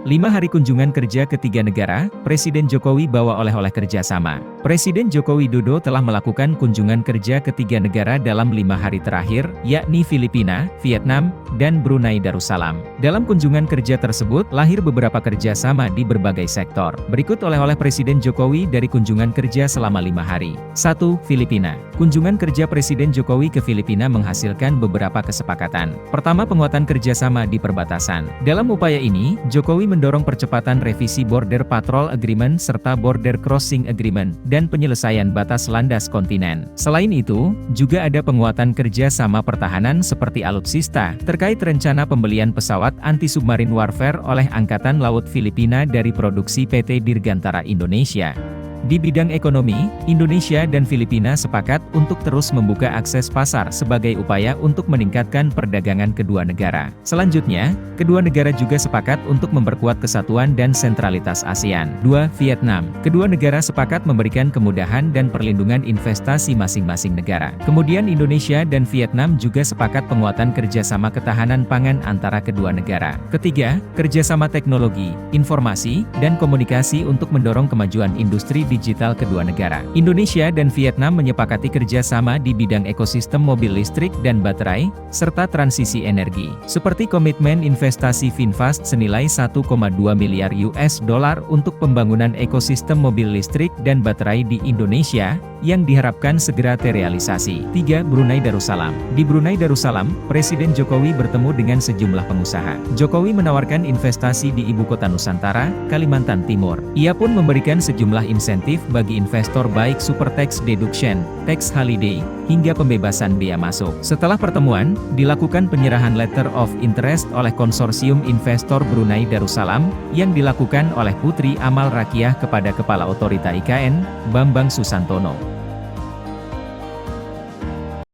5 hari kunjungan kerja ketiga negara, Presiden Jokowi bawa oleh-oleh kerjasama. Presiden Joko Widodo telah melakukan kunjungan kerja ketiga negara dalam 5 hari terakhir, yakni Filipina, Vietnam, dan Brunei Darussalam. Dalam kunjungan kerja tersebut, lahir beberapa kerjasama di berbagai sektor. Berikut oleh-oleh Presiden Jokowi dari kunjungan kerja selama 5 hari. 1. Filipina. Kunjungan kerja Presiden Jokowi ke Filipina menghasilkan beberapa kesepakatan. Pertama, penguatan kerjasama di perbatasan. Dalam upaya ini, Jokowi mendorong percepatan revisi Border Patrol Agreement serta Border Crossing Agreement, dan penyelesaian batas landas kontinen. Selain itu, juga ada penguatan kerjasama pertahanan seperti alutsista, terkait rencana pembelian pesawat anti-submarine warfare oleh Angkatan Laut Filipina dari produksi PT Dirgantara Indonesia. Di bidang ekonomi, Indonesia dan Filipina sepakat untuk terus membuka akses pasar sebagai upaya untuk meningkatkan perdagangan kedua negara. Selanjutnya, kedua negara juga sepakat untuk memperkuat kesatuan dan sentralitas ASEAN. 2. Vietnam. Kedua negara sepakat memberikan kemudahan dan perlindungan investasi masing-masing negara. Kemudian Indonesia dan Vietnam juga sepakat penguatan kerjasama ketahanan pangan antara kedua negara. Ketiga, kerjasama teknologi, informasi, dan komunikasi untuk mendorong kemajuan industri digital kedua negara. Indonesia dan Vietnam menyepakati kerjasama di bidang ekosistem mobil listrik dan baterai, serta transisi energi. Seperti komitmen investasi Finfast senilai 1,2 miliar US dollar untuk pembangunan ekosistem mobil listrik dan baterai di Indonesia, yang diharapkan segera terrealisasi. 3. Brunei Darussalam. Di Brunei Darussalam, Presiden Jokowi bertemu dengan sejumlah pengusaha. Jokowi menawarkan investasi di Ibu Kota Nusantara, Kalimantan Timur. Ia pun memberikan sejumlah insentif bagi investor baik super tax deduction, tax holiday, hingga pembebasan bea masuk. Setelah pertemuan, dilakukan penyerahan letter of interest oleh konsorsium investor Brunei Darussalam, yang dilakukan oleh Putri Amal Rakiah kepada Kepala Otorita IKN, Bambang Susantono.